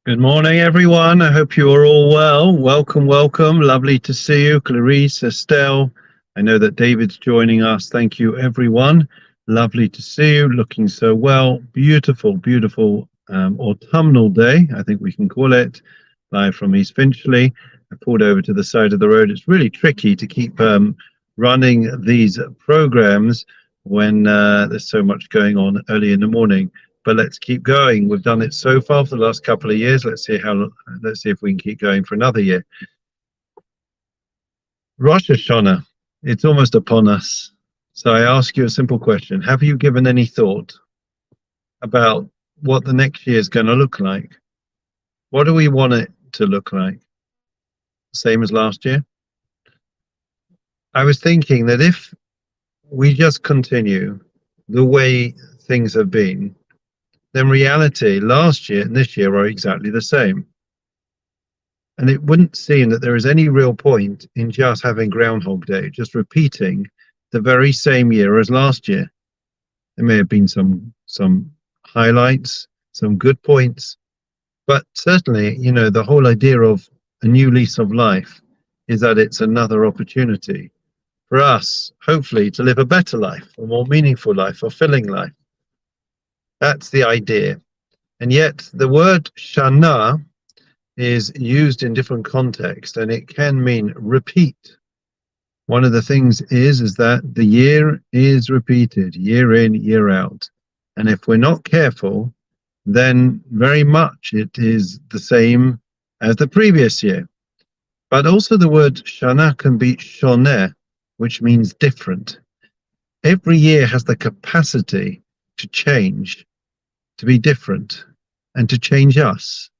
Good morning, everyone. I hope you are all well. Welcome, welcome. Lovely to see you, Clarice, Estelle. I know that David's joining us. Thank you, everyone. Lovely to see you. Looking so well. Beautiful, beautiful autumnal day, I think we can call it, live from East Finchley. I pulled over to the side of the road. It's really tricky to keep running these programs when there's so much going on early in the morning. But let's keep going. We've done it so far for the last couple of years. Let's see if we can keep going for another year. Rosh Hashana, it's almost upon us. So I ask you a simple question. Have you given any thought about what the next year is going to look like? What do we want it to look like? Same as last year? I was thinking that if we just continue the way things have been, then reality last year and this year are exactly the same. And it wouldn't seem that there is any real point in just having Groundhog Day, just repeating the very same year as last year. There may have been some highlights, some good points, but certainly, the whole idea of a new lease of life is that it's another opportunity for us, hopefully, to live a better life, a more meaningful life, fulfilling life. That's the idea. And yet the word Shana is used in different contexts, and it can mean repeat. One of the things is that the year is repeated, year in, year out. And if we're not careful, then very much it is the same as the previous year. But also the word Shana can be shoneh, which means different. Every year has the capacity to change, to be different, and to change us.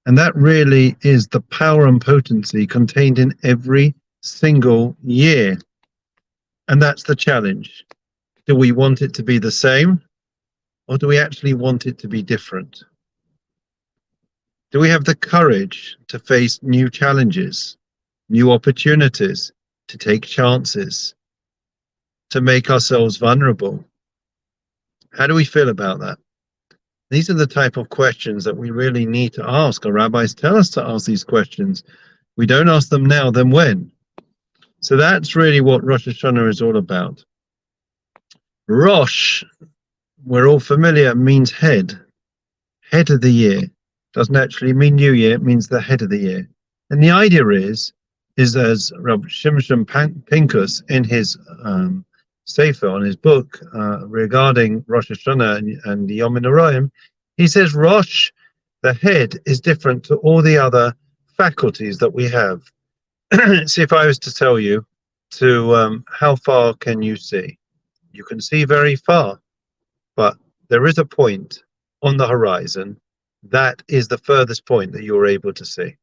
And that really is the power and potency contained in every single year. And that's the challenge. Do we want it to be the same, or do we actually want it to be different? Do we have the courage to face new challenges, new opportunities, to take chances, to make ourselves vulnerable? How do we feel about that? These are the type of questions that we really need to ask. Our rabbis tell us to ask these questions. We don't ask them now, then when? So that's really what Rosh Hashana is all about. Rosh, we're all familiar, means head of the year. Doesn't actually mean New Year, it means the head of the year. And the idea is as Rabbi Shimshon Pincus in his Sefer, on his book regarding Rosh Hashanah and the Yom Noraim, he says Rosh, the head, is different to all the other faculties that we have. See, if I was to tell you how far can you see? You can see very far, but there is a point on the horizon that is the furthest point that you're able to see.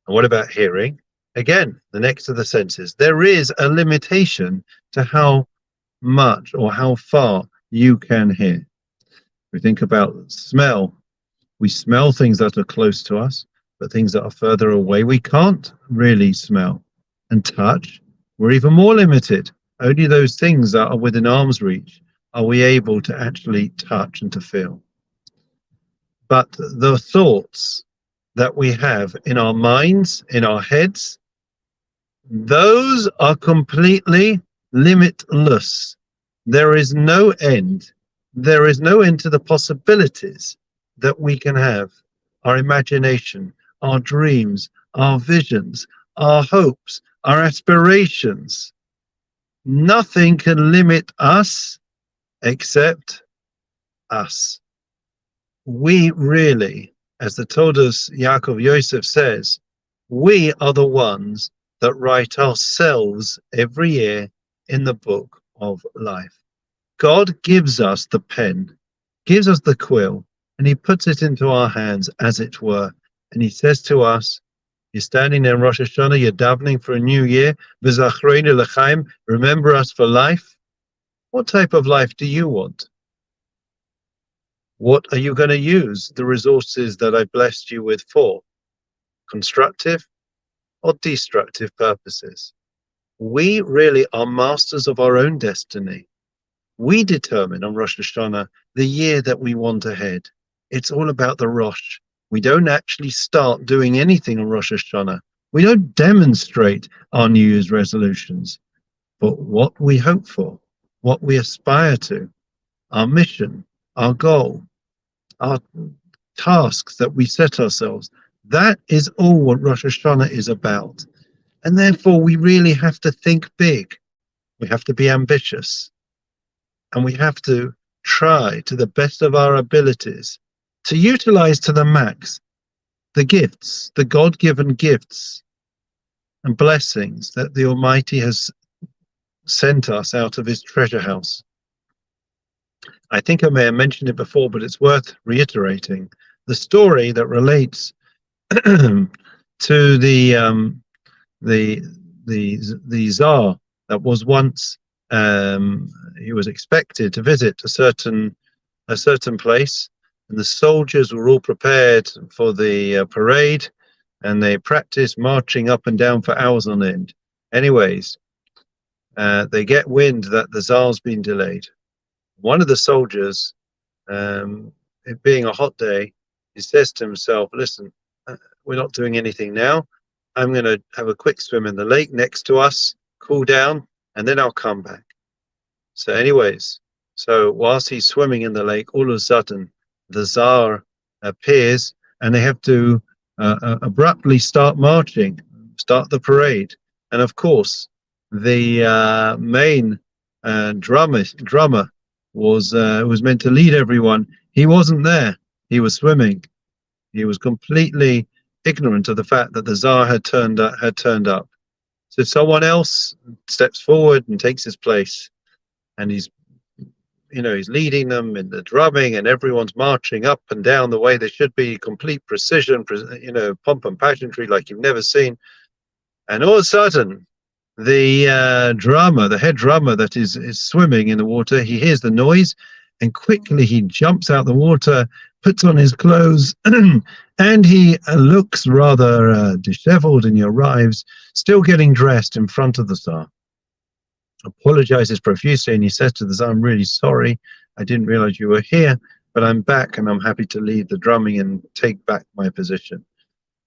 And what about hearing? Again, the next of the senses. There is a limitation to how much or how far you can hear. We think about smell. We smell things that are close to us, but things that are further away, we can't really smell. And touch, we're even more limited. Only those things that are within arm's reach are we able to actually touch and to feel. But the thoughts that we have in our minds, in our heads, those are completely limitless. There is no end. There is no end to the possibilities that we can have. Our imagination, our dreams, our visions, our hopes, our aspirations. Nothing can limit us except us. We really, as the Todas Yaakov Yosef says, we are the ones that write ourselves every year in the book of life. God gives us the pen, gives us the quill, and he puts it into our hands, as it were. And he says to us, you're standing there in Rosh Hashanah, you're davening for a new year, V'zachreinu l'chaim, remember us for life. What type of life do you want? What are you going to use the resources that I blessed you with for? Constructive or destructive purposes? We really are masters of our own destiny. We determine on Rosh Hashanah the year that we want ahead. It's all about the Rosh. We don't actually start doing anything on Rosh Hashana. We don't demonstrate our New Year's resolutions, but what we hope for, what we aspire to, our mission, our goal, our tasks that we set ourselves, that is all what Rosh Hashanah is about. And therefore, we really have to think big. We have to be ambitious. And we have to try to the best of our abilities to utilize to the max the gifts, the God-given gifts and blessings that the Almighty has sent us out of his treasure house. I think I may have mentioned it before, but it's worth reiterating. The story that relates to the Tsar that was once he was expected to visit a certain place, and the soldiers were all prepared for the parade, and they practiced marching up and down for hours on end. Anyways, they get wind that the Tsar's been delayed. One of the soldiers, it being a hot day, he says to himself, listen, we're not doing anything now. I'm going to have a quick swim in the lake next to us, cool down, and then I'll come back. So anyways, so whilst he's swimming in the lake, all of a sudden, the Tsar appears, and they have to abruptly start marching, start the parade. And of course, the main drummer was meant to lead everyone. He wasn't there. He was swimming. He was completely ignorant of the fact that the Tsar had turned up. So someone else steps forward and takes his place, and he's leading them in the drumming, and everyone's marching up and down the way they should be, complete precision, pomp and pageantry like you've never seen. And all of a sudden, the head drummer that is swimming in the water, he hears the noise, and quickly he jumps out the water, puts on his clothes, and he looks rather disheveled, and he arrives still getting dressed in front of the Tsar. Apologizes profusely, and he says to the Tsar, I'm really sorry, I didn't realize you were here, but I'm back and I'm happy to lead the drumming and take back my position.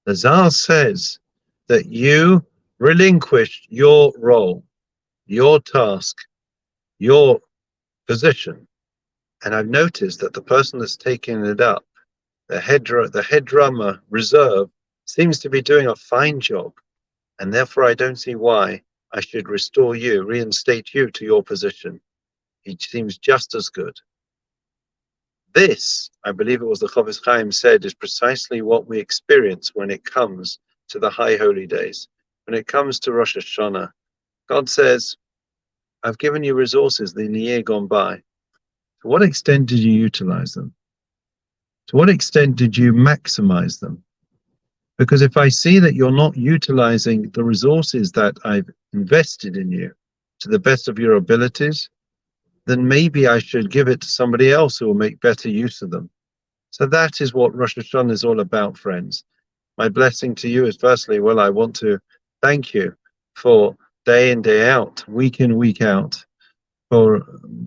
The Tsar says that you relinquished your role, your task, your position, and I've noticed that the person that's taking it up, the head drummer reserve, seems to be doing a fine job, and therefore I don't see why I should reinstate you to your position. He seems just as good. This, I believe it was the Chofetz Chaim said, is precisely what we experience when it comes to the high holy days. When it comes to Rosh Hashanah, God says, I've given you resources in the year gone by. To what extent did you utilize them? To what extent did you maximize them? Because if I see that you're not utilizing the resources that I've invested in you to the best of your abilities, then maybe I should give it to somebody else who will make better use of them. So that is what Rosh Hashanah is all about, friends. My blessing to you is, firstly, I want to thank you for day in, day out, week in, week out. For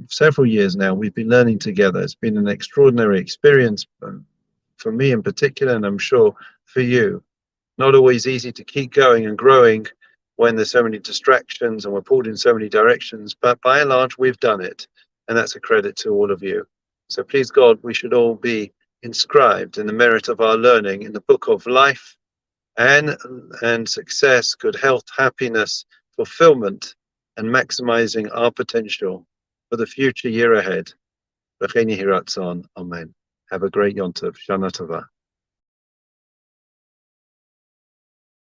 several years now, we've been learning together. It's been an extraordinary experience for me in particular, and I'm sure for you. Not always easy to keep going and growing when there's so many distractions and we're pulled in so many directions, but by and large, we've done it, and that's a credit to all of you. So please God, we should all be inscribed in the merit of our learning in the book of life and success, good health, happiness, fulfillment, and maximizing our potential for the future year ahead. Amen. Have a great Yom Tov. Shana Tova.